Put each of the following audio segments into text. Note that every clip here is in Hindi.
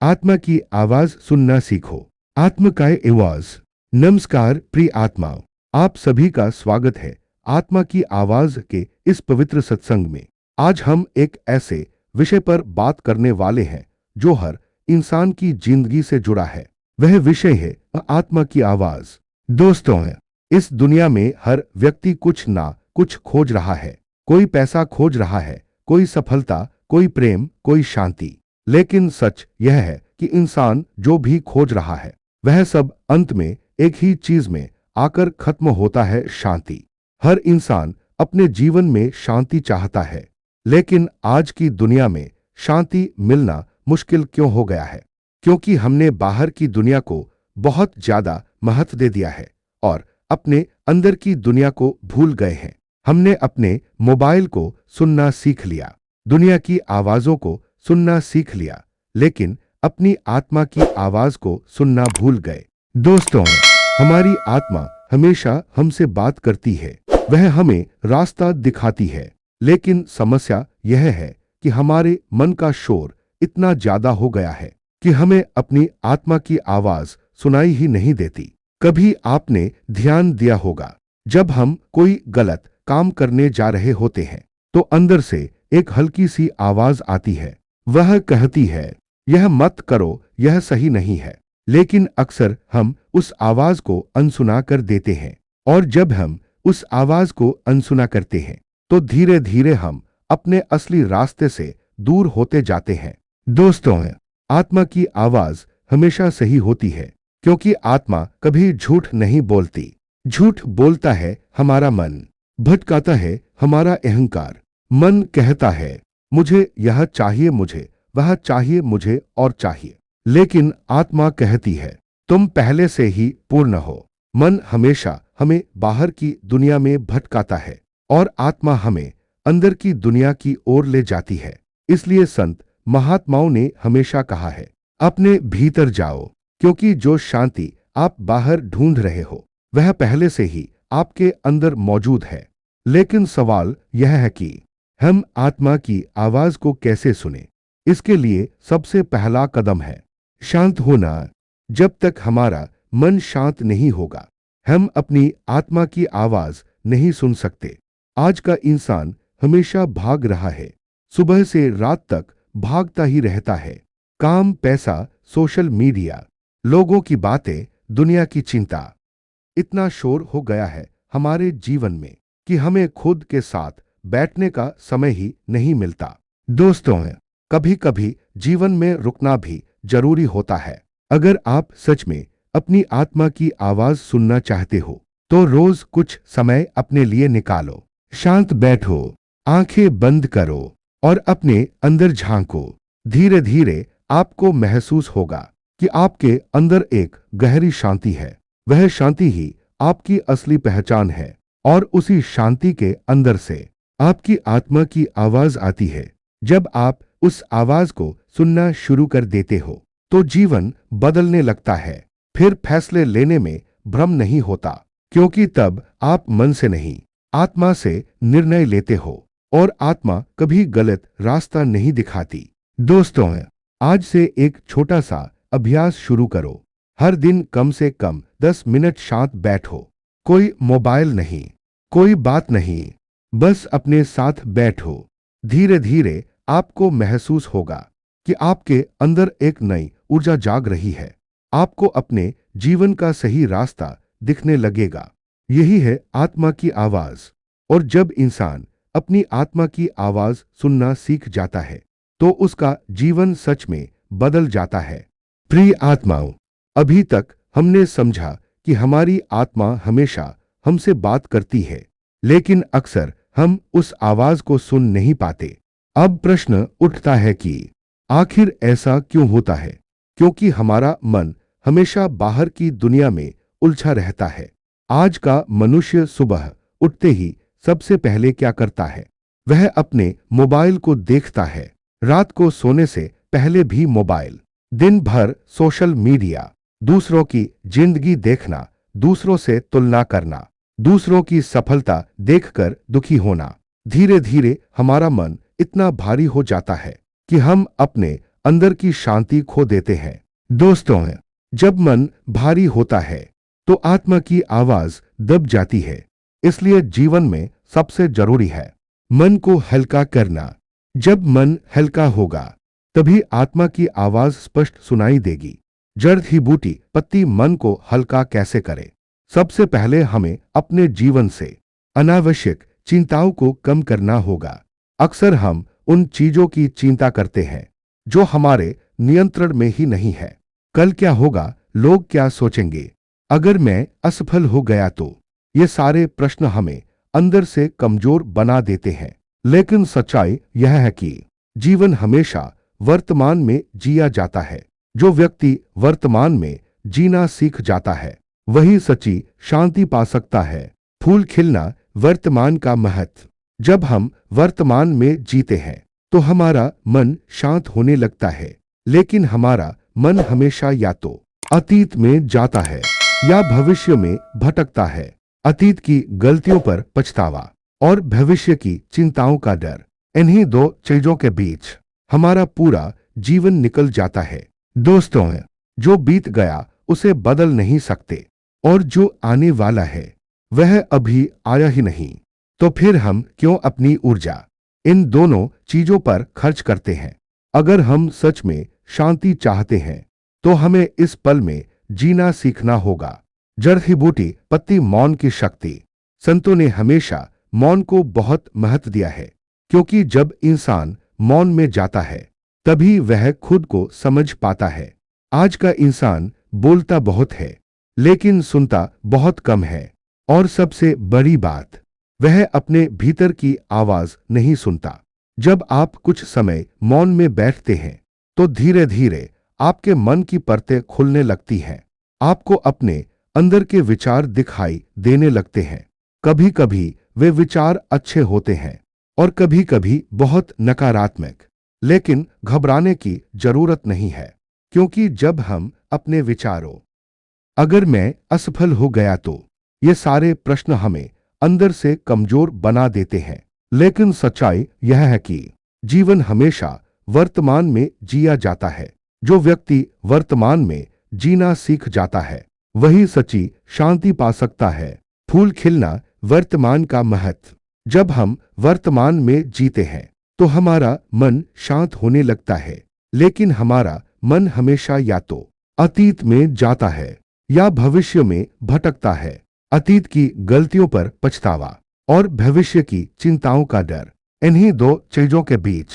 आत्मा की आवाज सुनना सीखो। आत्मा का आवाज। नमस्कार प्रिय आत्माओं, आप सभी का स्वागत है आत्मा की आवाज के इस पवित्र सत्संग में। आज हम एक ऐसे विषय पर बात करने वाले हैं जो हर इंसान की जिंदगी से जुड़ा है। वह विषय है आत्मा की आवाज। दोस्तों, इस दुनिया में हर व्यक्ति कुछ ना कुछ खोज रहा है। कोई पैसा खोज रहा है, कोई सफलता, कोई प्रेम, कोई शांति। लेकिन सच यह है कि इंसान जो भी खोज रहा है वह सब अंत में एक ही चीज में आकर खत्म होता है, शांति। हर इंसान अपने जीवन में शांति चाहता है, लेकिन आज की दुनिया में शांति मिलना मुश्किल क्यों हो गया है? क्योंकि हमने बाहर की दुनिया को बहुत ज्यादा महत्व दे दिया है और अपने अंदर की दुनिया को भूल गए हैं। हमने अपने मोबाइल को सुनना सीख लिया, दुनिया की आवाजों को सुनना सीख लिया, लेकिन अपनी आत्मा की आवाज को सुनना भूल गए। दोस्तों, हमारी आत्मा हमेशा हमसे बात करती है, वह हमें रास्ता दिखाती है। लेकिन समस्या यह है कि हमारे मन का शोर इतना ज्यादा हो गया है कि हमें अपनी आत्मा की आवाज सुनाई ही नहीं देती। कभी आपने ध्यान दिया होगा, जब हम कोई गलत काम करने जा रहे होते हैं तो अंदर से एक हल्की सी आवाज आती है। वह कहती है, यह मत करो, यह सही नहीं है। लेकिन अक्सर हम उस आवाज को अनसुना कर देते हैं, और जब हम उस आवाज को अनसुना करते हैं तो धीरे धीरे हम अपने असली रास्ते से दूर होते जाते हैं। दोस्तों, आत्मा की आवाज हमेशा सही होती है, क्योंकि आत्मा कभी झूठ नहीं बोलती। झूठ बोलता है हमारा मन, भटकाता है हमारा अहंकार। मन कहता है, मुझे यह चाहिए, मुझे वह चाहिए, मुझे और चाहिए। लेकिन आत्मा कहती है, तुम पहले से ही पूर्ण हो। मन हमेशा हमें बाहर की दुनिया में भटकाता है और आत्मा हमें अंदर की दुनिया की ओर ले जाती है। इसलिए संत महात्माओं ने हमेशा कहा है, अपने भीतर जाओ, क्योंकि जो शांति आप बाहर ढूंढ रहे हो वह पहले से ही आपके अंदर मौजूद है। लेकिन सवाल यह है कि हम आत्मा की आवाज को कैसे सुने? इसके लिए सबसे पहला कदम है शांत होना। जब तक हमारा मन शांत नहीं होगा, हम अपनी आत्मा की आवाज नहीं सुन सकते। आज का इंसान हमेशा भाग रहा है, सुबह से रात तक भागता ही रहता है। काम, पैसा, सोशल मीडिया, लोगों की बातें, दुनिया की चिंता। इतना शोर हो गया है हमारे जीवन में कि हमें खुद के साथ बैठने का समय ही नहीं मिलता। दोस्तों, कभी कभी जीवन में रुकना भी जरूरी होता है। अगर आप सच में अपनी आत्मा की आवाज सुनना चाहते हो तो रोज कुछ समय अपने लिए निकालो। शांत बैठो, आंखें बंद करो और अपने अंदर झांको। धीरे धीरे आपको महसूस होगा कि आपके अंदर एक गहरी शांति है। वह शांति ही आपकी असली पहचान है, और उसी शांति के अंदर से आपकी आत्मा की आवाज आती है। जब आप उस आवाज को सुनना शुरू कर देते हो तो जीवन बदलने लगता है। फिर फैसले लेने में भ्रम नहीं होता, क्योंकि तब आप मन से नहीं, आत्मा से निर्णय लेते हो, और आत्मा कभी गलत रास्ता नहीं दिखाती। दोस्तों, आज से एक छोटा सा अभ्यास शुरू करो। हर दिन कम से कम 10 मिनट शांत बैठो। कोई मोबाइल नहीं, कोई बात नहीं, बस अपने साथ बैठो। धीरे धीरे आपको महसूस होगा कि आपके अंदर एक नई ऊर्जा जाग रही है। आपको अपने जीवन का सही रास्ता दिखने लगेगा। यही है आत्मा की आवाज। और जब इंसान अपनी आत्मा की आवाज सुनना सीख जाता है तो उसका जीवन सच में बदल जाता है। प्रिय आत्माओं, अभी तक हमने समझा कि हमारी आत्मा हमेशा हमसे बात करती है, लेकिन अक्सर हम उस आवाज को सुन नहीं पाते। अब प्रश्न उठता है कि आखिर ऐसा क्यों होता है? क्योंकि हमारा मन हमेशा बाहर की दुनिया में उलझा रहता है। आज का मनुष्य सुबह उठते ही सबसे पहले क्या करता है? वह अपने मोबाइल को देखता है। रात को सोने से पहले भी मोबाइल। दिन भर सोशल मीडिया, दूसरों की जिंदगी देखना, दूसरों से तुलना करना, दूसरों की सफलता देखकर दुखी होना। धीरे धीरे हमारा मन इतना भारी हो जाता है कि हम अपने अंदर की शांति खो देते हैं। दोस्तों, जब मन भारी होता है तो आत्मा की आवाज दब जाती है। इसलिए जीवन में सबसे जरूरी है मन को हल्का करना। जब मन हल्का होगा तभी आत्मा की आवाज स्पष्ट सुनाई देगी। जड़ ही बूटी पत्ती मन को हल्का कैसे करे? सबसे पहले हमें अपने जीवन से अनावश्यक चिंताओं को कम करना होगा। अक्सर हम उन चीजों की चिंता करते हैं जो हमारे नियंत्रण में ही नहीं है। कल क्या होगा, लोग क्या सोचेंगे, अगर मैं असफल हो गया तो? ये सारे प्रश्न हमें अंदर से कमजोर बना देते हैं। लेकिन सच्चाई यह है कि जीवन हमेशा वर्तमान में जिया जाता है। जो व्यक्ति वर्तमान में जीना सीख जाता है वही सच्ची शांति पा सकता है। फूल खिलना, वर्तमान का महत्व। जब हम वर्तमान में जीते हैं तो हमारा मन शांत होने लगता है। लेकिन हमारा मन हमेशा या तो अतीत में जाता है या भविष्य में भटकता है। अतीत की गलतियों पर पछतावा और भविष्य की चिंताओं का डर, इन्हीं दो चीजों के बीच हमारा पूरा जीवन निकल जाता है। दोस्तों, जो बीत गया उसे बदल नहीं सकते और जो आने वाला है वह अभी आया ही नहीं। तो फिर हम क्यों अपनी ऊर्जा इन दोनों चीजों पर खर्च करते हैं? अगर हम सच में शांति चाहते हैं तो हमें इस पल में जीना सीखना होगा। जड़ ही बूटी पत्ती मौन की शक्ति। संतों ने हमेशा मौन को बहुत महत्व दिया है, क्योंकि जब इंसान मौन में जाता है तभी वह खुद को समझ पाता है। आज का इंसान बोलता बहुत है लेकिन सुनता बहुत कम है। और सबसे बड़ी बात, वह अपने भीतर की आवाज नहीं सुनता। जब आप कुछ समय मौन में बैठते हैं तो धीरे धीरे आपके मन की परतें खुलने लगती हैं। आपको अपने अंदर के विचार दिखाई देने लगते हैं। कभी कभी वे विचार अच्छे होते हैं और कभी कभी बहुत नकारात्मक। लेकिन घबराने की जरूरत नहीं है, क्योंकि जब हम अपने विचारों अगर मैं असफल हो गया तो ये सारे प्रश्न हमें अंदर से कमजोर बना देते हैं। लेकिन सच्चाई यह है कि जीवन हमेशा वर्तमान में जिया जाता है। जो व्यक्ति वर्तमान में जीना सीख जाता है वही सच्ची शांति पा सकता है। फूल खिलना, वर्तमान का महत्व। जब हम वर्तमान में जीते हैं तो हमारा मन शांत होने लगता है। लेकिन हमारा मन हमेशा या तो अतीत में जाता है या भविष्य में भटकता है। अतीत की गलतियों पर पछतावा और भविष्य की चिंताओं का डर, इन्हीं दो चीजों के बीच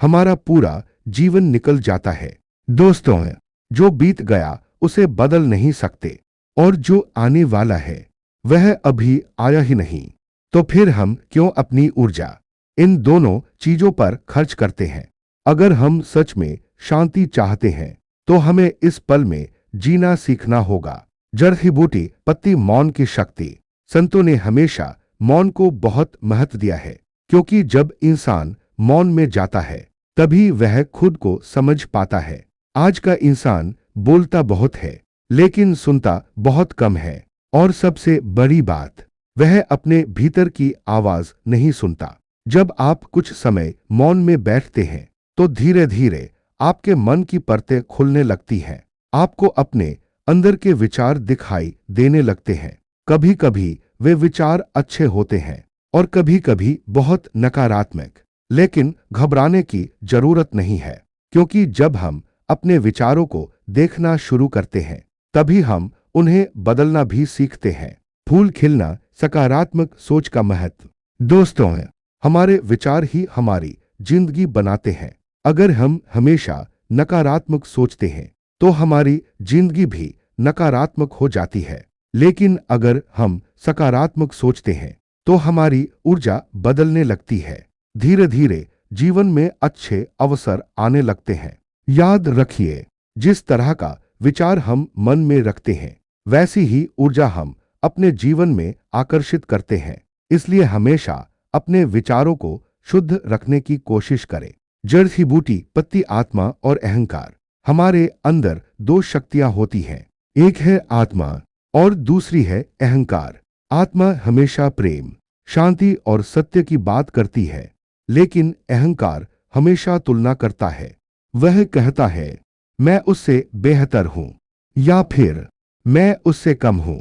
हमारा पूरा जीवन निकल जाता है। दोस्तों, जो बीत गया उसे बदल नहीं सकते और जो आने वाला है वह अभी आया ही नहीं। तो फिर हम क्यों अपनी ऊर्जा इन दोनों चीजों पर खर्च करते हैं? अगर हम सच में शांति चाहते हैं तो हमें इस पल में जीना सीखना होगा। जड़ ही बूटी पत्ती मौन की शक्ति। संतों ने हमेशा मौन को बहुत महत्व दिया है, क्योंकि जब इंसान मौन में जाता है तभी वह खुद को समझ पाता है। आज का इंसान बोलता बहुत है लेकिन सुनता बहुत कम है। और सबसे बड़ी बात, वह अपने भीतर की आवाज नहीं सुनता। जब आप कुछ समय मौन में बैठते हैं तो धीरे धीरे आपके मन की परतें खुलने लगती हैं। आपको अपने अंदर के विचार दिखाई देने लगते हैं। कभी कभी वे विचार अच्छे होते हैं और कभी कभी बहुत नकारात्मक। लेकिन घबराने की जरूरत नहीं है, क्योंकि जब हम अपने विचारों को देखना शुरू करते हैं तभी हम उन्हें बदलना भी सीखते हैं। फूल खिलना, सकारात्मक सोच का महत्व। दोस्तों, हमारे विचार ही हमारी जिंदगी बनाते हैं। अगर हम हमेशा नकारात्मक सोचते हैं तो हमारी जिंदगी भी नकारात्मक हो जाती है। लेकिन अगर हम सकारात्मक सोचते हैं तो हमारी ऊर्जा बदलने लगती है। धीरे धीरे जीवन में अच्छे अवसर आने लगते हैं। याद रखिए, जिस तरह का विचार हम मन में रखते हैं वैसी ही ऊर्जा हम अपने जीवन में आकर्षित करते हैं। इसलिए हमेशा अपने विचारों को शुद्ध रखने की कोशिश करें। जड़ ही बूटी पत्ती आत्मा और अहंकार। हमारे अंदर दो शक्तियां होती हैं, एक है आत्मा और दूसरी है अहंकार। आत्मा हमेशा प्रेम, शांति और सत्य की बात करती है, लेकिन अहंकार हमेशा तुलना करता है। वह कहता है मैं उससे बेहतर हूं या फिर मैं उससे कम हूं।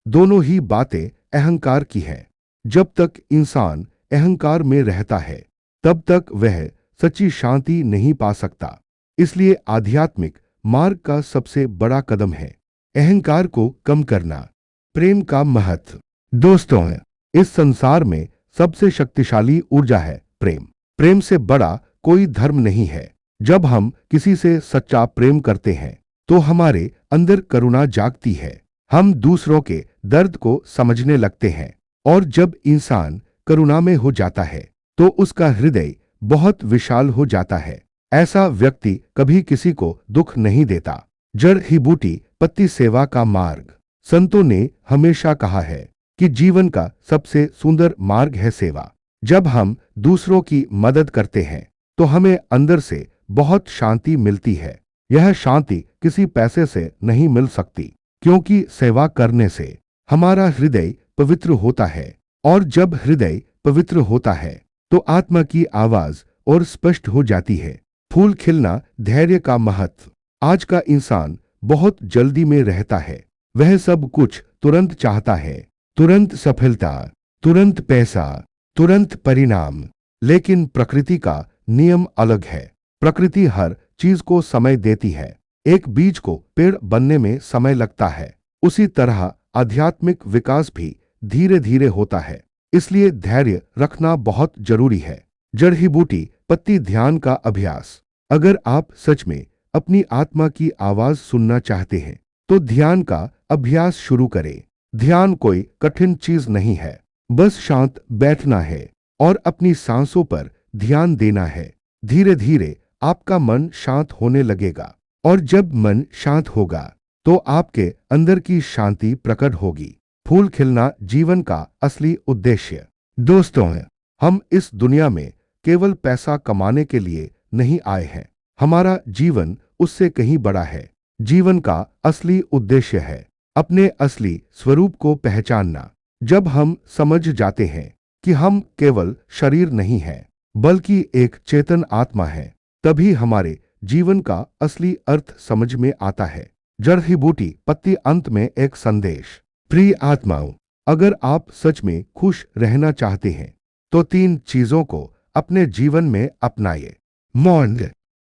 दोनों ही बातें अहंकार की हैं। जब तक इंसान अहंकार में रहता है तब तक वह सच्ची शांति नहीं पा सकता। इसलिए आध्यात्मिक मार्ग का सबसे बड़ा कदम है अहंकार को कम करना। प्रेम का महत्व। दोस्तों, इस संसार में सबसे शक्तिशाली ऊर्जा है प्रेम। प्रेम से बड़ा कोई धर्म नहीं है। जब हम किसी से सच्चा प्रेम करते हैं तो हमारे अंदर करुणा जागती है। हम दूसरों के दर्द को समझने लगते हैं और जब इंसान करुणा में हो जाता है तो उसका हृदय बहुत विशाल हो जाता है। ऐसा व्यक्ति कभी किसी को दुख नहीं देता। जड़ ही बूटी पत्ती सेवा का मार्ग। संतों ने हमेशा कहा है कि जीवन का सबसे सुंदर मार्ग है सेवा। जब हम दूसरों की मदद करते हैं तो हमें अंदर से बहुत शांति मिलती है। यह शांति किसी पैसे से नहीं मिल सकती, क्योंकि सेवा करने से हमारा हृदय पवित्र होता है और जब हृदय पवित्र होता है तो आत्मा की आवाज और स्पष्ट हो जाती है। फूल खिलना। धैर्य का महत्व। आज का इंसान बहुत जल्दी में रहता है। वह सब कुछ तुरंत चाहता है, तुरंत सफलता, तुरंत पैसा, तुरंत परिणाम। लेकिन प्रकृति का नियम अलग है। प्रकृति हर चीज को समय देती है। एक बीज को पेड़ बनने में समय लगता है, उसी तरह आध्यात्मिक विकास भी धीरे धीरे होता है। इसलिए धैर्य रखना बहुत जरूरी है। जड़ ही बूटी पत्ती ध्यान का अभ्यास। अगर आप सच में अपनी आत्मा की आवाज सुनना चाहते हैं तो ध्यान का अभ्यास शुरू करें। ध्यान कोई कठिन चीज नहीं है, बस शांत बैठना है और अपनी सांसों पर ध्यान देना है। धीरे धीरे आपका मन शांत होने लगेगा और जब मन शांत होगा तो आपके अंदर की शांति प्रकट होगी। फूल खिलना जीवन का असली उद्देश्य। दोस्तों, हम इस दुनिया में केवल पैसा कमाने के लिए नहीं आए हैं। हमारा जीवन उससे कहीं बड़ा है। जीवन का असली उद्देश्य है अपने असली स्वरूप को पहचानना। जब हम समझ जाते हैं कि हम केवल शरीर नहीं हैं, बल्कि एक चेतन आत्मा है, तभी हमारे जीवन का असली अर्थ समझ में आता है। जड़ ही बूटी पत्ती अंत में एक संदेश। प्रिय आत्माओं, अगर आप सच में खुश रहना चाहते हैं तो 3 चीजों को अपने जीवन में अपनाइए। मौन,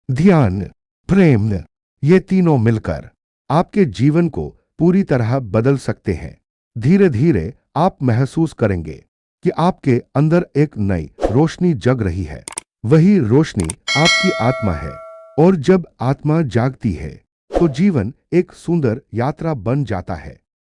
ध्यान, प्रेम। ये तीनों मिलकर आपके जीवन को पूरी तरह बदल सकते हैं। धीरे धीरे आप महसूस करेंगे कि आपके अंदर एक नई रोशनी जग रही है। वही रोशनी आपकी आत्मा है और जब आत्मा जागती है तो जीवन एक सुंदर यात्रा बन जाता है।